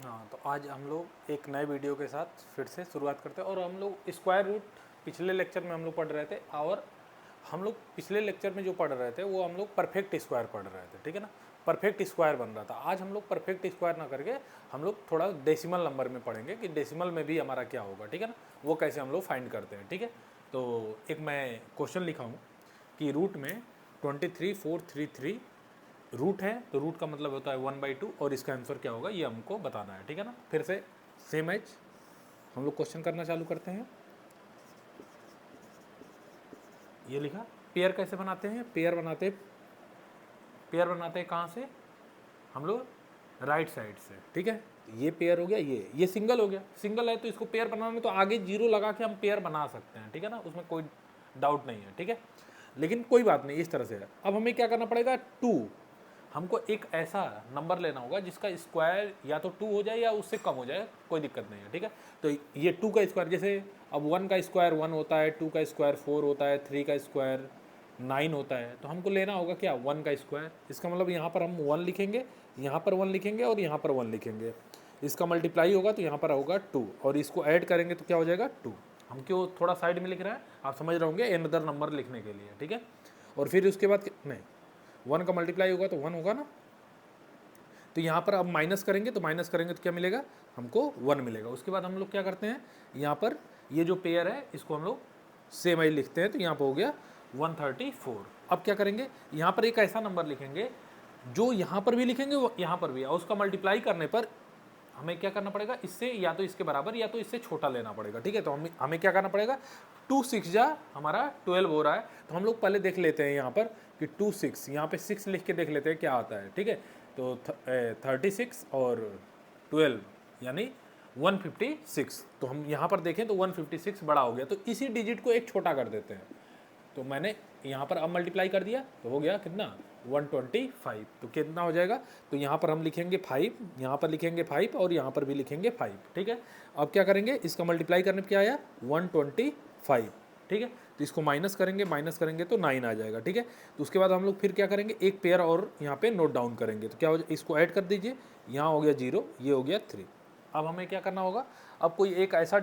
हाँ, तो आज हम लोग एक नए वीडियो के साथ फिर से शुरुआत करते हैं और हम लोग स्क्वायर रूट पिछले लेक्चर में हम लोग पढ़ रहे थे और हम लोग पिछले लेक्चर में जो पढ़ रहे थे वो हम लोग परफेक्ट स्क्वायर पढ़ रहे थे, ठीक है ना। परफेक्ट स्क्वायर बन रहा था। आज हम लोग परफेक्ट स्क्वायर ना करके हम लोग थोड़ा डेसिमल नंबर में पढ़ेंगे कि डेसिमल में भी हमारा क्या होगा, ठीक है ना, वो कैसे हम लोग फाइंड करते हैं, ठीक है। तो एक मैं क्वेश्चन लिखा हूँ कि रूट में 23,433 रूट है, तो रूट का मतलब होता है 1/2 और इसका आंसर क्या होगा ये हमको बताना है, ठीक है ना। फिर से सेम एज हम लोग क्वेश्चन करना चालू करते हैं। ये लिखा पेयर कैसे बनाते हैं, पेयर बनाते हैं कहाँ से, हम लोग राइट साइड से, ठीक है। ये पेयर हो गया, ये सिंगल हो गया, सिंगल है तो इसको पेयर बनाने तो आगे जीरो लगा के हम पेयर बना सकते हैं, ठीक है ना, उसमें कोई डाउट नहीं है, ठीक है। लेकिन कोई बात नहीं, इस तरह से है। अब हमें क्या करना पड़ेगा, हमको एक ऐसा नंबर लेना होगा जिसका स्क्वायर या तो 2 हो जाए या उससे कम हो जाए, कोई दिक्कत नहीं है, ठीक है। तो ये 2 का स्क्वायर, जैसे अब 1 का स्क्वायर 1 होता है, 2 का स्क्वायर 4 होता है, 3 का स्क्वायर 9 होता है, तो हमको लेना होगा क्या, 1 का स्क्वायर। इसका मतलब यहाँ पर हम 1 लिखेंगे, यहाँ पर 1 लिखेंगे और यहाँ पर 1 लिखेंगे। इसका मल्टीप्लाई होगा तो यहाँ पर होगा 2 और इसको ऐड करेंगे तो क्या हो जाएगा 2। हम क्यों थोड़ा साइड में लिख रहे हैं, आप समझ रहे होंगे, अनदर नंबर लिखने के लिए, ठीक है। और फिर उसके बाद नहीं, 1 का मल्टीप्लाई होगा तो 1 होगा ना, तो यहाँ पर अब माइनस करेंगे तो क्या मिलेगा, हमको 1 मिलेगा। उसके बाद हम लोग क्या करते हैं, यहाँ पर ये जो पेयर है इसको हम लोग सेम आई लिखते हैं, तो यहाँ पर हो गया 134। अब क्या करेंगे, यहाँ पर एक ऐसा नंबर लिखेंगे जो यहाँ पर भी लिखेंगे वो यहाँ पर भी है, और उसका मल्टीप्लाई करने पर हमें क्या करना पड़ेगा, इससे या तो इसके बराबर या तो इससे छोटा लेना पड़ेगा, ठीक है। तो हमें क्या करना पड़ेगा, 2 6 जा हमारा 12 हो रहा है, तो हम लोग पहले देख लेते हैं यहाँ पर कि 2 6, यहाँ पे 6 लिख के देख लेते हैं क्या आता है, ठीक है। तो 36 और 12 यानी 156। तो हम यहाँ पर देखें तो 156 बड़ा हो गया, तो इसी डिजिट को एक छोटा कर देते हैं। तो मैंने यहाँ पर अब मल्टीप्लाई कर दिया तो हो गया कितना, 125। तो कितना हो जाएगा, तो यहाँ पर हम लिखेंगे 5, यहाँ पर लिखेंगे 5 और यहाँ पर भी लिखेंगे 5, ठीक है। अब क्या करेंगे, इसका मल्टीप्लाई करने पर क्या आया 125, ठीक है। तो इसको माइनस करेंगे तो 9 आ जाएगा, ठीक है। तो उसके बाद हम लोग फिर क्या करेंगे, एक पेयर और यहाँ पे नोट डाउन करेंगे, तो क्या हो जाए, इसको ऐड कर दीजिए, यहाँ हो गया 0, ये हो गया 3। अब हमें क्या करना होगा, अब कोई एक ऐसा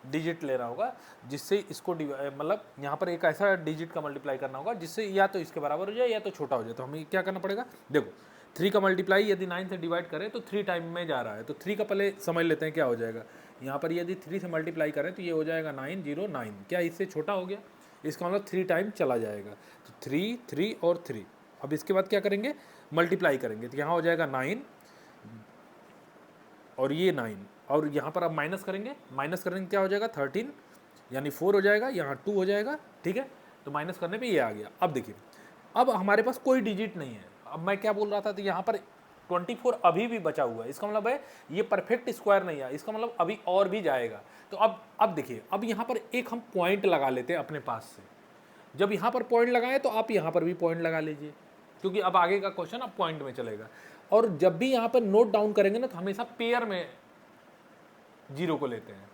डिजिट लेना होगा जिससे इसको मतलब यहाँ पर एक ऐसा डिजिट का मल्टीप्लाई करना होगा जिससे या तो इसके बराबर हो जाए या तो छोटा हो जाए। तो हमें क्या करना पड़ेगा, देखो 3 का मल्टीप्लाई यदि 9 से डिवाइड करें तो 3 टाइम में जा रहा है, तो 3 का पहले समझ लेते हैं क्या हो जाएगा। यहाँ पर यदि 3 से मल्टीप्लाई करें तो ये हो जाएगा 909, क्या इससे छोटा हो गया, इसका मतलब 3 टाइम चला जाएगा, तो 3 3 और 3। अब इसके बाद क्या करेंगे, मल्टीप्लाई करेंगे, तो यहाँ हो जाएगा 9 और ये 9, और यहाँ पर अब माइनस करेंगे क्या हो जाएगा 13, यानी 4 हो जाएगा, यहाँ 2 हो जाएगा, ठीक है। तो माइनस करने पे ये आ गया। अब देखिए, अब हमारे पास कोई डिजिट नहीं है। अब मैं क्या बोल रहा था, तो यहाँ पर 24 अभी भी बचा हुआ है, इसका मतलब है ये परफेक्ट स्क्वायर नहीं है, इसका मतलब अभी और भी जाएगा। तो अब देखिए, अब यहाँ पर एक हम पॉइंट लगा लेते हैं अपने पास से। जब यहाँ पर पॉइंट लगाएं तो आप यहाँ पर भी पॉइंट लगा लीजिए, क्योंकि अब आगे का क्वेश्चन अब पॉइंट में चलेगा। और जब भी यहाँ पर नोट डाउन करेंगे ना तो हमेशा पेयर में 0 को लेते हैं,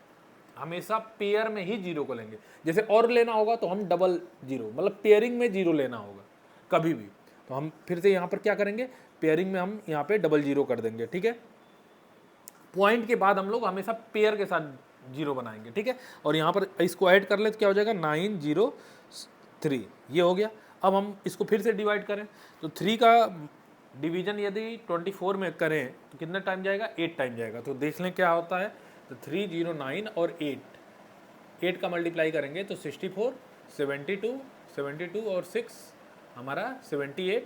हमेशा पेयर में ही 0 को लेंगे। जैसे और लेना होगा तो हम डबल 0, मतलब पेयरिंग में 0 लेना होगा कभी भी। तो हम फिर से यहाँ पर क्या करेंगे, पेयरिंग में हम यहाँ पे डबल 0 कर देंगे, ठीक है। पॉइंट के बाद हम लोग हमेशा पेयर के साथ 0 बनाएंगे, ठीक है। और यहाँ पर इसको ऐड कर ले तो क्या हो जाएगा 903, ये हो गया। अब हम इसको फिर से डिवाइड करें तो 3 का डिवीजन यदि 24 में करें तो कितना टाइम जाएगा, 8 टाइम जाएगा। तो देख लें क्या होता है, तो 309 और 8 का मल्टीप्लाई करेंगे तो 64, 72 और 6 हमारा 78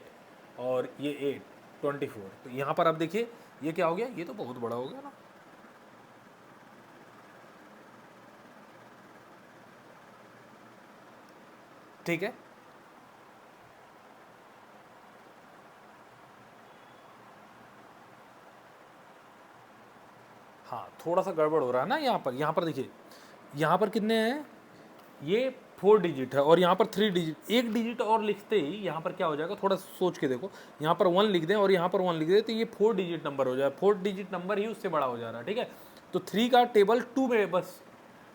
और ये 8 24। तो यहाँ पर अब देखिए ये क्या हो गया, ये तो बहुत बड़ा हो गया ना। ठीक है, हाँ थोड़ा सा गड़बड़ हो रहा है ना यहाँ पर देखिए, यहाँ पर कितने हैं, ये 4 डिजिट है और यहाँ पर 3 डिजिट, एक डिजिट और लिखते ही यहाँ पर क्या हो जाएगा, थोड़ा सोच के देखो, यहाँ पर 1 लिख दें और यहाँ पर 1 लिख दें तो ये 4 डिजिट नंबर हो जाए, 4 डिजिट नंबर ही उससे बड़ा हो जा रहा है, ठीक है। तो 3 का टेबल 2 में बस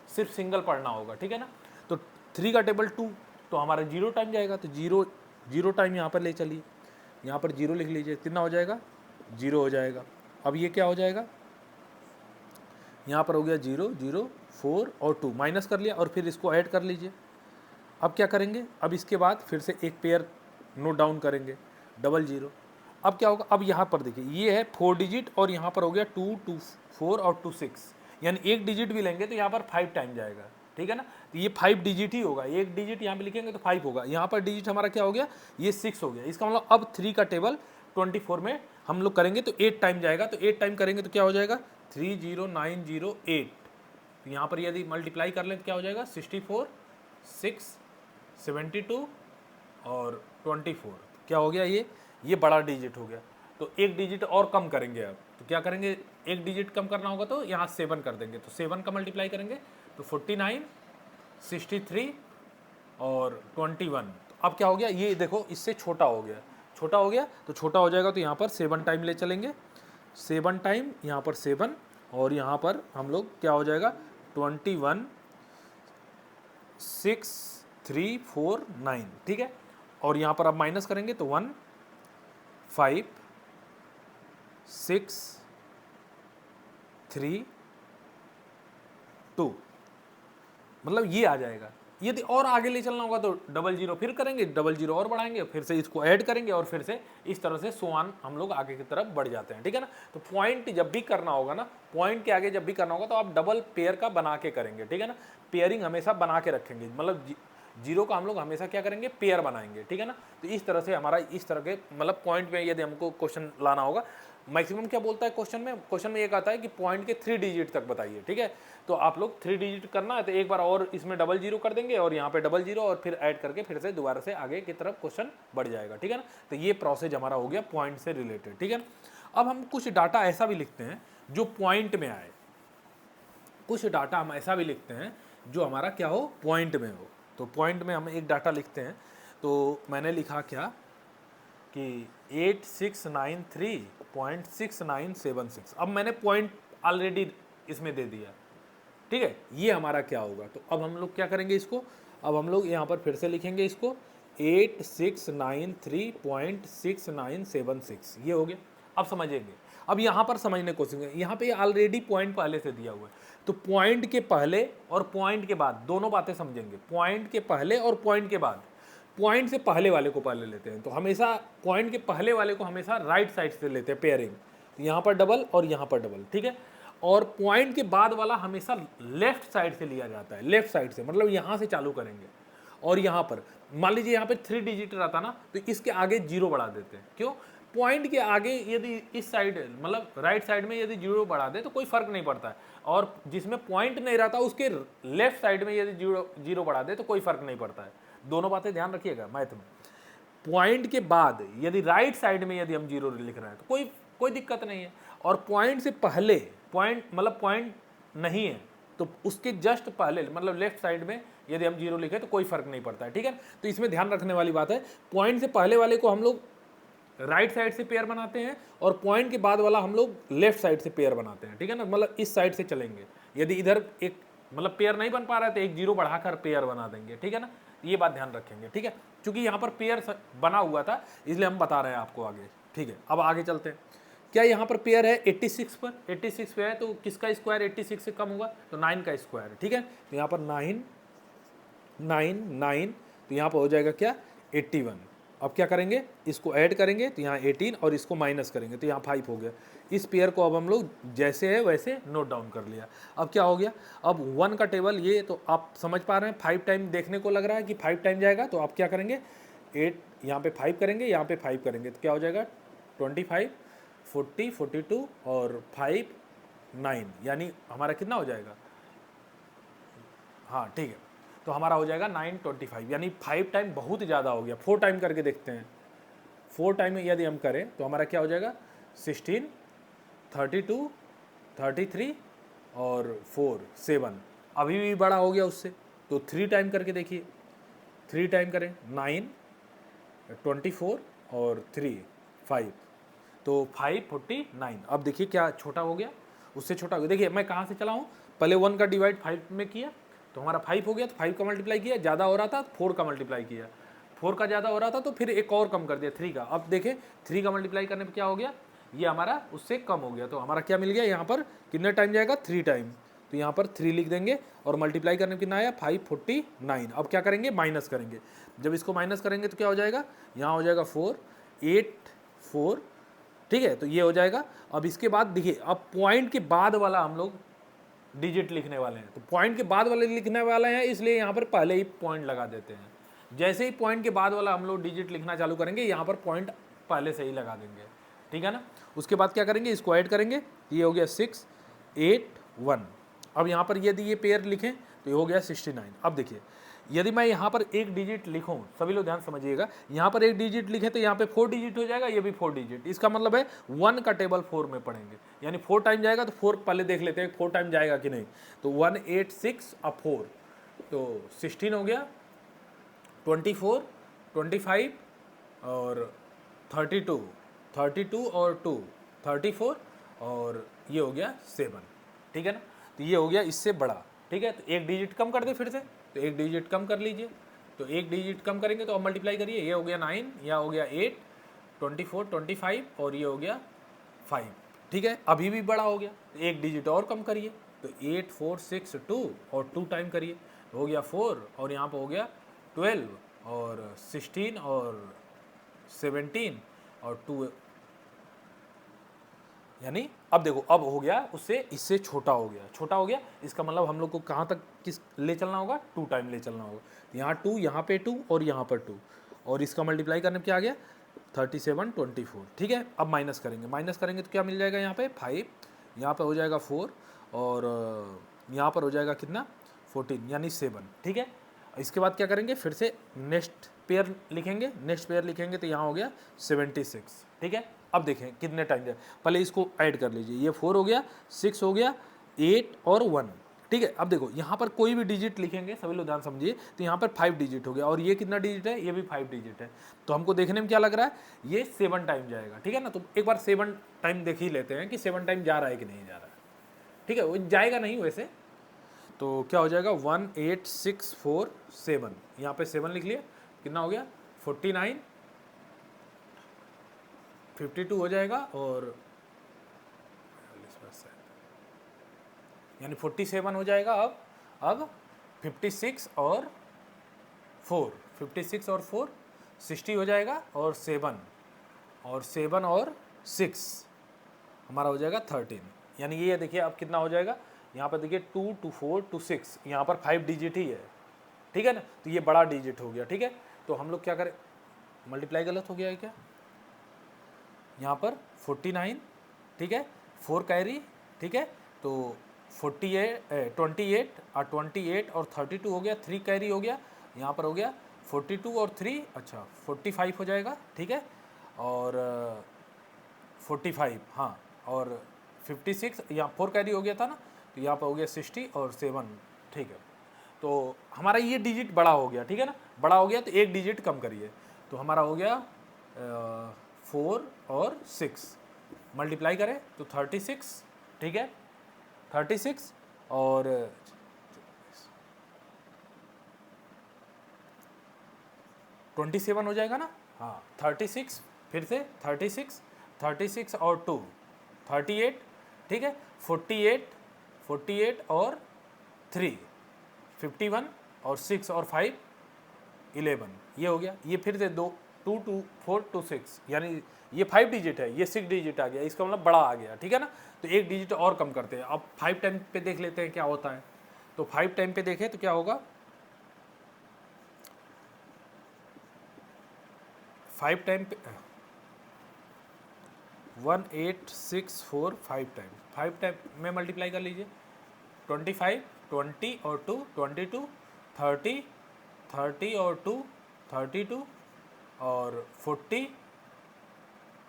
सिर्फ सिंगल पढ़ना होगा, ठीक है ना। तो 3 का टेबल 2 तो हमारा 0 टाइम जाएगा, तो 0 टाइम यहाँ पर ले चलिए, यहाँ पर 0 लिख लीजिए, कितना हो जाएगा 0 हो जाएगा। अब ये क्या हो जाएगा, यहाँ पर हो गया 0 0 4 और 2 माइनस कर लिया और फिर इसको ऐड कर लीजिए। अब क्या करेंगे, अब इसके बाद फिर से एक पेयर नोट डाउन करेंगे, 00। अब क्या होगा, अब यहाँ पर देखिए ये है 4 डिजिट और यहाँ पर हो गया 2 2 4 और 2 6, यानी एक डिजिट भी लेंगे तो यहाँ पर 5 टाइम जाएगा, ठीक है ना। तो ये 5 डिजिट ही होगा, एक डिजिट यहाँ पे लिखेंगे तो 5 होगा, यहाँ पर डिजिट हमारा क्या हो गया, ये 6 हो गया। इसका मतलब अब 3 का टेबल 24 में हम लोग करेंगे तो 8 टाइम जाएगा, तो 8 टाइम करेंगे तो क्या हो जाएगा 30908। तो यहाँ पर यदि मल्टीप्लाई कर लें तो क्या हो जाएगा 64 6 72 और 24, क्या हो गया ये बड़ा डिजिट हो गया। तो एक डिजिट और कम करेंगे अब, तो क्या करेंगे, एक डिजिट कम करना होगा तो यहाँ 7 कर देंगे, तो 7 का मल्टीप्लाई करेंगे तो 49 63 और 21। तो अब क्या हो गया, ये देखो इससे छोटा हो गया, छोटा हो गया तो छोटा हो जाएगा, तो यहाँ पर 7 टाइम ले चलेंगे, 7 टाइम यहाँ पर 7 और यहाँ पर हम लोग क्या हो जाएगा 21 6 3 4 9, ठीक है। और यहाँ पर अब माइनस करेंगे तो 1 5 6 3 2, मतलब ये आ जाएगा। यदि और आगे ले चलना होगा तो 00 फिर करेंगे, 00 और बढ़ाएंगे, फिर से इसको ऐड करेंगे और फिर से इस तरह से सोआन हम लोग आगे की तरफ बढ़ जाते हैं, ठीक है ना। तो पॉइंट जब भी करना होगा ना, पॉइंट के आगे जब भी करना होगा तो आप डबल पेयर का बना के करेंगे, ठीक है ना। पेयरिंग हमेशा बना के रखेंगे, मतलब जीरो का हम लोग हमेशा क्या करेंगे, पेयर बनाएंगे, ठीक है ना। तो इस तरह से हमारा इस तरह के मतलब पॉइंट में यदि हमको क्वेश्चन लाना होगा, मैक्सिमम क्या बोलता है क्वेश्चन में ये कहता है कि पॉइंट के 3 डिजिट तक बताइए, ठीक है। तो आप लोग 3 डिजिट करना है तो एक बार और इसमें 00 कर देंगे और यहाँ पे 00 और फिर ऐड करके फिर से दोबारा से आगे की तरफ क्वेश्चन बढ़ जाएगा, ठीक है ना। तो ये प्रोसेस हमारा हो गया पॉइंट से रिलेटेड, ठीक है। अब हम कुछ डाटा ऐसा भी लिखते हैं जो पॉइंट में आए, कुछ डाटा हम ऐसा भी लिखते हैं जो हमारा क्या हो, पॉइंट में हो। तो पॉइंट में हम एक डाटा लिखते हैं, तो मैंने लिखा क्या कि 8693.6976। अब मैंने पॉइंट ऑलरेडी इसमें दे दिया, ठीक है। ये हमारा क्या होगा, तो अब हम लोग क्या करेंगे इसको, अब हम लोग यहाँ पर फिर से लिखेंगे इसको 8693.6976, ये हो गया। अब समझेंगे, अब यहाँ पर समझने की कोशिश करें, यहाँ पे ऑलरेडी पॉइंट पहले से दिया हुआ है, तो पॉइंट के पहले और पॉइंट के बाद दोनों बातें समझेंगे। पॉइंट के पहले और पॉइंट के बाद, पॉइंट से पहले वाले को पहले लेते हैं, तो हमेशा पॉइंट के पहले वाले को हमेशा राइट साइड से लेते हैं पेयरिंग, तो यहाँ पर डबल और यहाँ पर डबल, ठीक है। और पॉइंट के बाद वाला हमेशा लेफ्ट साइड से लिया जाता है, लेफ्ट साइड से, मतलब यहाँ से चालू करेंगे। और यहाँ पर मान लीजिए यहाँ पे 3 डिजिट रहता ना, तो इसके आगे 0 बढ़ा देते हैं, क्यों, पॉइंट के आगे यदि इस साइड मतलब राइट साइड में यदि 0 बढ़ा दे तो कोई फर्क नहीं पड़ता है, और जिसमें पॉइंट नहीं रहता उसके लेफ्ट साइड में यदि 0 बढ़ा दे तो कोई फर्क नहीं पड़ता है। दोनों बातें ध्यान रखिएगा मैथ में। पॉइंट के बाद यदि राइट साइड में यदि हम 0 लिख रहे हैं तो कोई दिक्कत नहीं है, और पॉइंट से पहले पॉइंट मतलब पॉइंट नहीं है तो उसके जस्ट पहले मतलब लेफ्ट साइड में यदि हम 0 लिखें तो कोई फर्क नहीं पड़ता है, ठीक है। तो इसमें ध्यान रखने वाली बात है, पॉइंट से पहले वाले को हम लोग राइट साइड से पेयर बनाते हैं और पॉइंट के बाद वाला हम लोग लेफ्ट साइड से पेयर बनाते हैं, ठीक है ना, मतलब इस साइड से चलेंगे। यदि इधर एक मतलब पेयर नहीं बन पा रहा है तो एक 0 बढ़ाकर पेयर बना देंगे, ठीक है ना। ये बात ध्यान रखेंगे, ठीक है, क्योंकि यहाँ पर पेयर बना हुआ था इसलिए हम बता रहे हैं आपको आगे, ठीक है। अब आगे चलते हैं, क्या यहाँ पर पेयर है 86 पर, 86 पे है तो किसका स्क्वायर 86 से कम होगा, तो 9 का स्क्वायर है, ठीक है। तो यहाँ पर 9 9 9, तो यहाँ पर हो जाएगा क्या 81। अब क्या करेंगे, इसको ऐड करेंगे तो यहाँ 18 और इसको माइनस करेंगे तो यहाँ 5 हो गया। इस पेयर को अब हम लोग जैसे है वैसे नोट डाउन कर लिया। अब क्या हो गया, अब 1 का टेबल ये तो आप समझ पा रहे हैं, 5 टाइम देखने को लग रहा है कि 5 टाइम जाएगा, तो आप क्या करेंगे 8 यहाँ पे 5 करेंगे, यहाँ पे 5 करेंगे तो क्या हो जाएगा 25 40 42 और 5 9, यानी हमारा कितना हो जाएगा, हाँ ठीक है, तो हमारा हो जाएगा 925, यानी 5 टाइम बहुत ज़्यादा हो गया। 4 टाइम करके देखते हैं, 4 टाइम यदि हम करें तो हमारा क्या हो जाएगा 16 32 33 और 4 7, अभी भी बड़ा हो गया उससे, तो 3 टाइम करके देखिए, 3 टाइम करें 9 24 और 3 5, तो 549। अब देखिए क्या छोटा हो गया, उससे छोटा हो गया। देखिए मैं कहाँ से चला हूँ, पहले 1 का डिवाइड 5 में किया तो हमारा 5 हो गया, तो 5 का मल्टीप्लाई किया, ज़्यादा हो रहा था 4 का मल्टीप्लाई किया, 4 का ज़्यादा हो रहा था तो फिर एक और कम कर दिया 3 का। अब देखें 3 का मल्टीप्लाई करने पर क्या हो गया, ये हमारा उससे कम हो गया, तो हमारा क्या मिल गया यहाँ पर, कितने टाइम जाएगा, 3 टाइम, तो यहाँ पर 3 लिख देंगे और मल्टीप्लाई करने में कितना आया 549। अब क्या करेंगे, माइनस करेंगे, जब इसको माइनस करेंगे तो क्या हो जाएगा, यहाँ हो जाएगा 4 8 4, ठीक है, तो ये हो जाएगा। अब इसके बाद देखिए, अब पॉइंट के बाद वाला हम लोग डिजिट लिखने वाले हैं, तो पॉइंट के बाद वाले लिखने वाले हैं, इसलिए यहाँ पर पहले ही पॉइंट लगा देते हैं। जैसे ही पॉइंट के बाद वाला हम लोग डिजिट लिखना चालू करेंगे, यहाँ पर पॉइंट पहले से ही लगा देंगे, ठीक है ना। उसके बाद क्या करेंगे, इसको ऐड करेंगे, ये हो गया 6 8 1। अब यहाँ पर यदि ये पेयर लिखें तो ये हो गया 69। अब देखिए, यदि मैं यहाँ पर एक डिजिट लिखूँ, सभी लोग ध्यान समझिएगा, यहाँ पर एक डिजिट लिखें तो यहाँ पे 4 डिजिट हो जाएगा, ये भी 4 डिजिट, इसका मतलब है 1 का टेबल 4 में पढ़ेंगे, यानी 4 टाइम जाएगा, तो 4 पहले देख लेते हैं 4 टाइम जाएगा कि नहीं। तो 1 8 6 अब 4, तो 16 हो गया, 24 25 और 32 32 और 2 34 और ये हो गया 7, ठीक है ना। तो ये हो गया इससे बड़ा, ठीक है। तो एक डिजिट कम कर दे फिर से, तो एक डिजिट कम कर लीजिए, तो एक डिजिट कम करेंगे तो अब मल्टीप्लाई करिए, ये हो गया 9, यह हो गया 8 24 25 और ये हो गया 5, ठीक है। अभी भी बड़ा हो गया, तो एक डिजिट और कम करिए, तो 8 4 6 2 और 2 टाइम करिए, हो गया 4 और यहाँ पर हो गया 12 और 16 और 17 और 2, यानी अब देखो, अब हो गया उससे इससे छोटा हो गया, छोटा हो गया, इसका मतलब हम लोग को कहाँ तक किस ले चलना होगा, 2 टाइम ले चलना होगा। तो यहाँ 2, यहाँ पे 2 और यहाँ पर 2, और इसका मल्टीप्लाई करने में क्या आ गया 37 24, ठीक है। अब माइनस करेंगे, माइनस करेंगे तो क्या मिल जाएगा, यहाँ पे 5, यहाँ पर हो जाएगा 4 और यहाँ पर हो जाएगा कितना 14, यानी 7, ठीक है। इसके बाद क्या करेंगे, फिर से नेक्स्ट पेयर लिखेंगे, नेक्स्ट पेयर लिखेंगे तो यहाँ हो गया 76, ठीक है। अब देखें कितने टाइम जाए, पहले इसको ऐड कर लीजिए, ये 4 हो गया, 6 हो गया, 8 और 1, ठीक है। अब देखो यहाँ पर कोई भी डिजिट लिखेंगे, सभी लोग ध्यान समझिए, तो यहाँ पर 5 डिजिट हो गया, और ये कितना डिजिट है, ये भी 5 डिजिट है। तो हमको देखने में क्या लग रहा है, ये 7 टाइम जाएगा, ठीक है ना। तो एक बार 7 टाइम देख ही लेते हैं कि 7 टाइम जा रहा है कि नहीं जा रहा है, ठीक है। वो जाएगा नहीं वैसे, तो क्या हो जाएगा 1 8 6 4 7, यहाँ पे 7 लिख लिया, कितना हो गया 49 52 हो जाएगा, और यानी 47 हो जाएगा। अब 56 और 4 56 और 4 60 हो जाएगा, और 7 और 6 हमारा हो जाएगा 13, यानी ये देखिए अब कितना हो जाएगा, यहाँ पर देखिए 2 2 4 2 6, यहाँ पर 5 डिजिट ही है, ठीक है ना। तो ये बड़ा डिजिट हो गया, ठीक है। तो हम लोग क्या करें, मल्टीप्लाई गलत हो गया है क्या, यहाँ पर 49, ठीक है, 4 कैरी, ठीक है, तो 28 और 28 और 32 हो गया, 3 कैरी हो गया, यहाँ पर हो गया 42 और 3, अच्छा 45 हो जाएगा, ठीक है, और 45, हाँ, और 56, यहाँ 4 कैरी हो गया था ना, तो यहाँ पर हो गया 60 और 7, ठीक है। तो हमारा ये डिजिट बड़ा हो गया, ठीक है ना, बड़ा हो गया, तो एक डिजिट कम करिए, तो हमारा हो गया 4 और 6, मल्टीप्लाई करें तो 36, ठीक है, 36 और 27 हो जाएगा ना, हाँ 36, फिर से 36 और 2 38, ठीक है, 48 और 3 51 और 6 और 5 11, ये हो गया। ये फिर से 2 2 2 4 2 6, यानी ये 5 डिजिट है, ये 6 डिजिट आ गया, इसका मतलब बड़ा आ गया, ठीक है ना। तो एक डिजिट और कम करते हैं, अब 5 टाइम पे देख लेते हैं क्या होता है। तो 5 टाइम पे देखें तो क्या होगा, 5 टाइम पे 1 8 6 4 5 टाइम में मल्टीप्लाई कर लीजिए, 25 20 और 2 22 30 30 और 2 32 और 40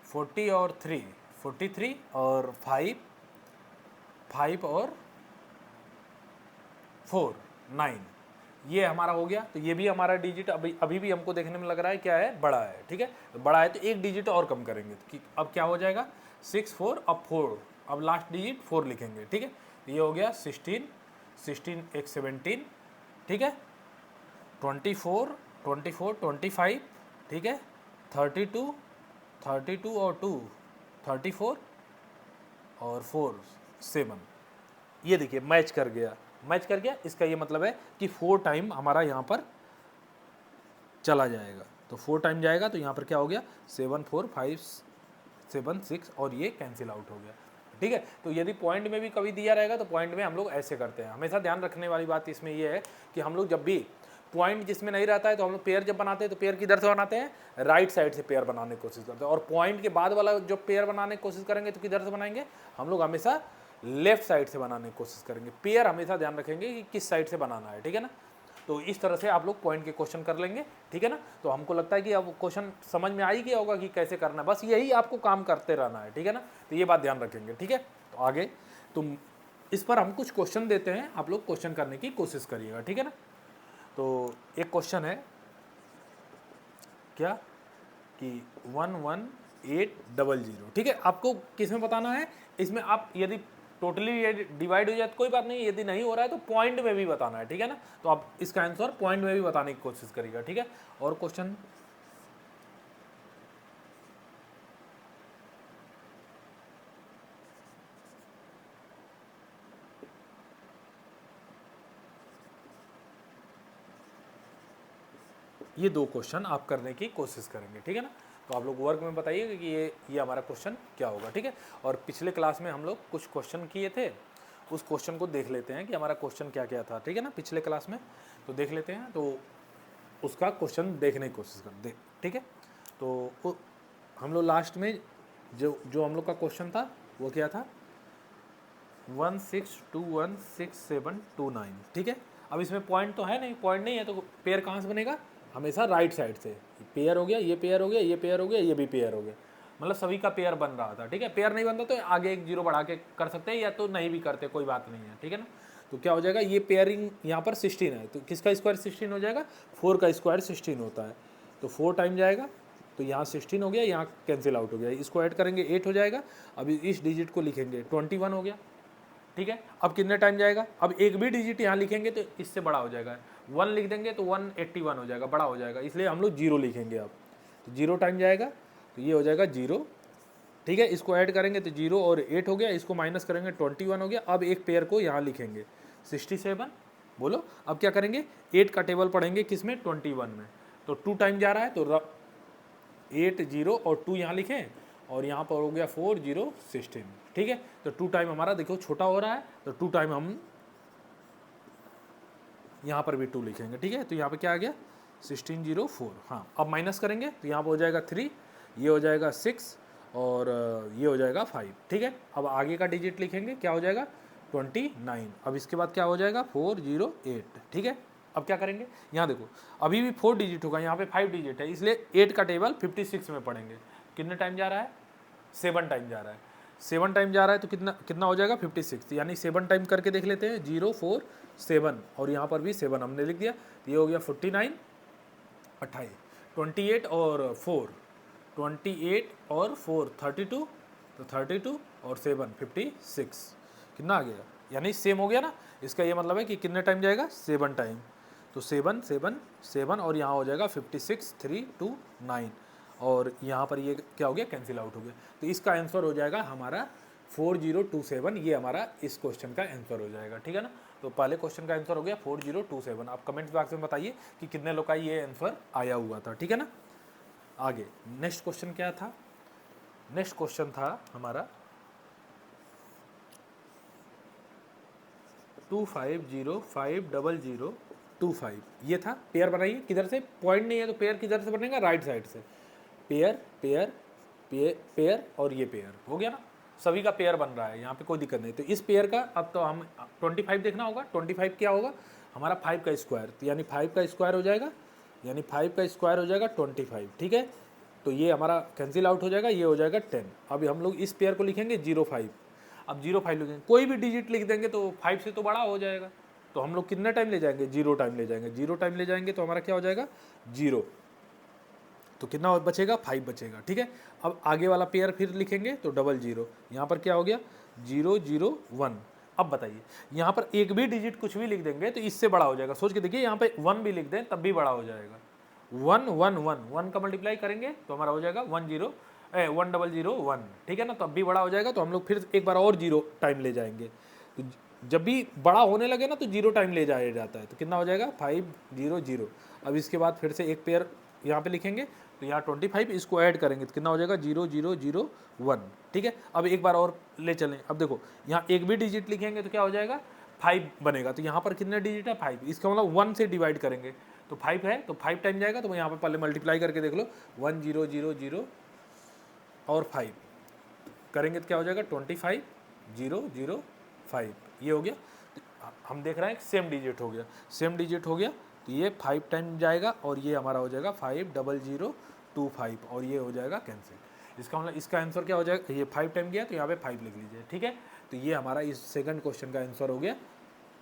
40 और 3 43 और 5 और 4 9, ये हमारा हो गया। तो ये भी हमारा डिजिट अभी भी हमको देखने में लग रहा है क्या है, बड़ा है, ठीक है। तो बड़ा है तो एक डिजिट और कम करेंगे, तो अब क्या हो जाएगा 6 4, अब 4, अब लास्ट डिजिट 4 लिखेंगे, ठीक है। तो ये हो गया 16 एक 17, ठीक है, 24 25, ठीक है, 32 और 2 34 और 4 7, ये देखिए मैच कर गया, मैच कर गया। इसका ये मतलब है कि 4 टाइम हमारा यहाँ पर चला जाएगा, तो 4 टाइम जाएगा तो यहाँ पर क्या हो गया 7 4 5 7 6 और ये कैंसिल आउट हो गया। ठीक है, तो यदि पॉइंट में भी कभी दिया रहेगा तो पॉइंट में हम लोग ऐसे करते हैं। हमेशा ध्यान रखने वाली बात इसमें ये है कि हम लोग जब भी पॉइंट जिसमें नहीं रहता है तो हम लोग पेयर जब बनाते हैं तो पेयर किधर से बनाते हैं, राइट साइड से पेयर बनाने की कोशिश करते हैं। और पॉइंट के बाद वाला जो पेयर बनाने की कोशिश करेंगे तो किधर से बनाएंगे, हम लोग हमेशा लेफ्ट साइड से बनाने की कोशिश करेंगे। पेयर हमेशा ध्यान रखेंगे कि किस साइड से बनाना है, ठीक है ना। तो इस तरह से आप लोग पॉइंट के क्वेश्चन कर लेंगे, ठीक है ना। तो हमको लगता है कि अब क्वेश्चन समझ में आ ही गया होगा कि कैसे करना है, बस यही आपको काम करते रहना है, ठीक है ना। तो ये बात ध्यान रखेंगे, ठीक है। तो आगे तुम इस पर हम कुछ क्वेश्चन देते हैं, आप लोग क्वेश्चन करने की कोशिश करिएगा, ठीक है ना। तो एक क्वेश्चन है क्या कि 11800, ठीक है। आपको किस में बताना है, इसमें आप यदि टोटली डिवाइड हो जाए तो कोई बात नहीं, यदि नहीं हो रहा है तो पॉइंट में भी बताना है, ठीक है ना। तो आप इसका आंसर पॉइंट में भी बताने की कोशिश करिएगा, ठीक है। और क्वेश्चन ये 2 क्वेश्चन आप करने की कोशिश करेंगे, ठीक है ना। तो आप लोग वर्क में बताइएगा कि ये हमारा क्वेश्चन क्या होगा, ठीक है। और पिछले क्लास में हम लोग कुछ क्वेश्चन किए थे, उस क्वेश्चन को देख लेते हैं कि हमारा क्वेश्चन क्या क्या था, ठीक है ना, पिछले क्लास में। तो देख लेते हैं, तो उसका क्वेश्चन देखने की कोशिश कर, ठीक है। तो हम लोग लास्ट में जो हम लोग का क्वेश्चन था वो क्या था, 16216729, ठीक है। अब इसमें पॉइंट तो है नहीं, पॉइंट नहीं है तो पेयर कहाँ से बनेगा, हमेशा राइट साइड से। पेयर हो गया, ये पेयर हो गया, ये पेयर हो गया, ये भी पेयर हो गया, मतलब सभी का पेयर बन रहा था, ठीक है। पेयर नहीं बनता तो आगे एक जीरो बढ़ा के कर सकते हैं, या तो नहीं भी करते, कोई बात नहीं है, ठीक है ना। तो क्या हो जाएगा, ये पेयरिंग यहाँ पर 16 है, तो किसका स्क्वायर 16 हो जाएगा, 4 का स्क्वायर 16 होता है, तो 4 टाइम जाएगा तो यहाँ 16 हो गया, यहाँ कैंसिल आउट हो गया, इसको ऐड करेंगे 8 हो जाएगा। अभी इस डिजिट को लिखेंगे 21 हो गया, ठीक है। अब कितने टाइम जाएगा, अब एक भी डिजिट यहाँ लिखेंगे तो इससे बड़ा हो जाएगा, 1 लिख देंगे तो 181 हो जाएगा, बड़ा हो जाएगा, इसलिए हम लोग 0 लिखेंगे। अब तो 0 टाइम जाएगा तो ये हो जाएगा 0, ठीक है। इसको ऐड करेंगे तो 0 और 8 हो गया, इसको माइनस करेंगे 21 हो गया। अब एक पेयर को यहाँ लिखेंगे 67, बोलो अब क्या करेंगे, 8 का टेबल पढ़ेंगे किस में, 21 में। तो 2 टाइम जा रहा है तो 8 0 और 2 यहाँ लिखें, और यहाँ पर हो गया 4 0 16, ठीक है। तो 2 टाइम हमारा देखो छोटा हो रहा है, तो 2 टाइम हम यहाँ पर भी 2 लिखेंगे, ठीक है। तो यहाँ पे क्या आ गया 16 0 4, हाँ। अब माइनस करेंगे तो यहाँ पर हो जाएगा 3, ये हो जाएगा 6 और ये हो जाएगा 5, ठीक है। अब आगे का डिजिट लिखेंगे, क्या हो जाएगा 29। अब इसके बाद क्या हो जाएगा 4 0 8, ठीक है। अब क्या करेंगे, यहाँ देखो अभी भी 4 डिजिट होगा, यहाँ पे 5 डिजिट है, इसलिए 8 का टेबल 56 में पढ़ेंगे। कितने टाइम जा रहा है, 7 टाइम जा रहा है, 7 टाइम जा रहा है तो कितना कितना हो जाएगा 56, यानी 7 टाइम करके देख लेते हैं, 0 4 7, और यहाँ पर भी 7 हमने लिख दिया, तो ये हो गया 49 28, 28 और 4 28 और 4 32, तो 32 और 7 56, कितना आ गया, यानी सेम हो गया ना। इसका ये मतलब है कि कितने टाइम जाएगा, 7 टाइम, तो 7 7 7 और यहाँ हो जाएगा 56 3 2 9, और यहाँ पर ये क्या हो गया, कैंसिल आउट हो गया। तो इसका आंसर हो जाएगा हमारा 4027, ये हमारा इस क्वेश्चन का आंसर हो जाएगा, ठीक है ना। तो पहले क्वेश्चन का आंसर हो गया 4027। आप कमेंट बॉक्स में बताइए कि कितने लोग का ये आंसर आया हुआ था, ठीक है ना। आगे नेक्स्ट क्वेश्चन क्या था, नेक्स्ट क्वेश्चन था हमारा 25050025, ये था। पेयर बनाइए, किधर से, पॉइंट नहीं है तो पेयर किधर से बनेगा, राइट साइड से। पेयर पेयर पेयर पेयर और ये पेयर हो गया ना, सभी का पेयर बन रहा है, यहाँ पे कोई दिक्कत नहीं। तो इस पेयर का अब तो हम 25 देखना होगा, 25 क्या होगा हमारा 5 का स्क्वायर, तो यानी 5 का स्क्वायर हो जाएगा, यानी 5 का स्क्वायर हो जाएगा 25, ठीक है। तो ये हमारा कैंसिल आउट हो जाएगा, ये हो जाएगा 10। अभी हम लोग इस पेयर को लिखेंगे 05, अब 05 लिखेंगे, कोई भी डिजिट लिख देंगे तो 5 से तो बड़ा हो जाएगा, तो हम लोग कितने टाइम ले जाएंगे, 0 टाइम ले जाएंगे, 0 टाइम ले जाएंगे तो हमारा क्या हो जाएगा 0, तो कितना बचेगा 5 बचेगा, ठीक है। अब आगे वाला पेयर फिर लिखेंगे तो 00, यहाँ पर क्या हो गया 001। अब बताइए यहाँ पर एक भी डिजिट कुछ भी लिख देंगे तो इससे बड़ा हो जाएगा, सोच के देखिए, यहाँ पे 1 भी लिख दें तब भी बड़ा हो जाएगा, 1 1 1 1 का मल्टीप्लाई करेंगे तो हमारा हो जाएगा 10, 1001, ठीक है ना। तो अब भी बड़ा हो जाएगा तो हम लोग फिर एक बार और 0 टाइम ले जाएंगे। तो जब भी बड़ा होने लगे ना तो 0 टाइम ले जाया जाता है। तो कितना हो जाएगा 500। अब इसके बाद फिर से एक पेयर यहाँ पे लिखेंगे, तो यहाँ 25, इसको ऐड करेंगे तो कितना हो जाएगा 0001, ठीक है। अब एक बार और ले चलें। अब देखो यहाँ एक भी डिजिट लिखेंगे तो क्या हो जाएगा 5 बनेगा। तो यहाँ पर कितने डिजिट है 5, इसका मतलब 1 से डिवाइड करेंगे तो 5 है, तो 5 टाइम जाएगा। तो मैं यहाँ पर पहले मल्टीप्लाई करके देख लो, 1000 और 5 करेंगे तो क्या हो जाएगा 25005, ये हो गया। तो हम देख रहे हैं सेम डिजिट हो गया, सेम डिजिट हो गया। तो ये 5 टाइम जाएगा और ये हमारा हो जाएगा 50025 और ये हो जाएगा कैंसिल। इसका मतलब इसका आंसर क्या हो जाएगा, ये 5 टाइम गया तो यहाँ पे 5 लिख लीजिए, ठीक है। तो ये हमारा इस सेकंड क्वेश्चन का आंसर हो गया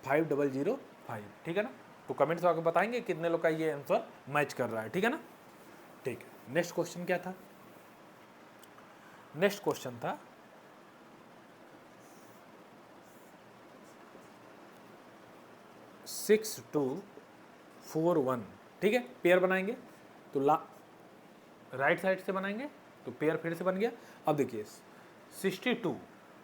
5005, ठीक है ना। तो कमेंट्स में आकर बताएंगे कितने लोग का ये आंसर मैच कर रहा है, ठीक है ना। ठीक है, नेक्स्ट क्वेश्चन क्या था, नेक्स्ट क्वेश्चन था 6241, ठीक है। पेयर बनाएंगे तो राइट साइड से बनाएंगे तो पेयर फिर से बन गया। अब देखिए 62,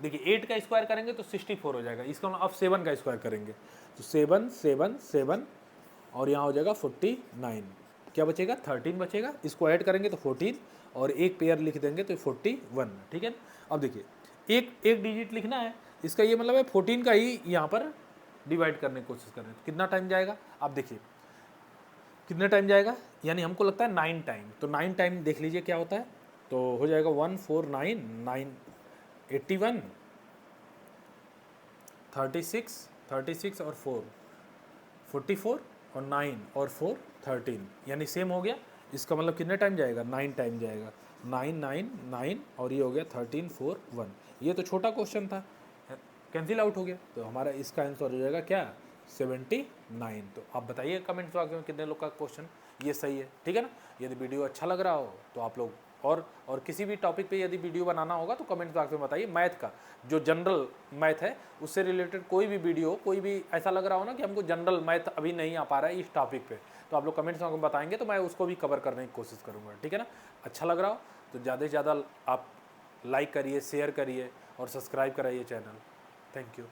देखिए 8 का स्क्वायर करेंगे तो 64 हो जाएगा। इसका मतलब अब 7 का स्क्वायर करेंगे तो 7 7 7 और यहाँ हो जाएगा 49, क्या बचेगा 13 बचेगा। इसको ऐड करेंगे तो 14 और एक पेयर लिख देंगे तो 41, ठीक है। अब देखिए एक डिजिट लिखना है, इसका ये मतलब है 14 का ही यहाँ पर डिवाइड करने की कोशिश कर रहे हैं। तो कितना टाइम जाएगा, आप देखिए कितने टाइम जाएगा, यानी हमको लगता है 9 टाइम। तो 9 टाइम देख लीजिए क्या होता है, तो हो जाएगा 149 9 81 36 और 4 44 और 9 और 4 13, यानी सेम हो गया। इसका मतलब कितने टाइम जाएगा 9 टाइम जाएगा, 9 9 9 और ये हो गया 13 4 1। ये तो छोटा क्वेश्चन था, कैंसिल आउट हो गया। तो हमारा इसका आंसर हो जाएगा क्या 79। तो आप बताइए कमेंट बॉक्स में कितने लोग का क्वेश्चन ये सही है, ठीक है ना। यदि वीडियो अच्छा लग रहा हो तो आप लोग और किसी भी टॉपिक पे यदि वीडियो बनाना होगा तो कमेंट बॉक्स में बताइए। मैथ का जो जनरल मैथ है उससे रिलेटेड कोई भी वीडियो, कोई भी ऐसा लग रहा हो ना कि हमको जनरल मैथ अभी नहीं आ पा रहा है इस टॉपिक पे, तो आप लोग कमेंट्स में बताएंगे तो मैं उसको भी कवर करने की कोशिश करूँगा, ठीक है ना। अच्छा लग रहा हो तो ज़्यादा से ज़्यादा आप लाइक करिए, शेयर करिए और सब्सक्राइब कराइए चैनल। Thank you.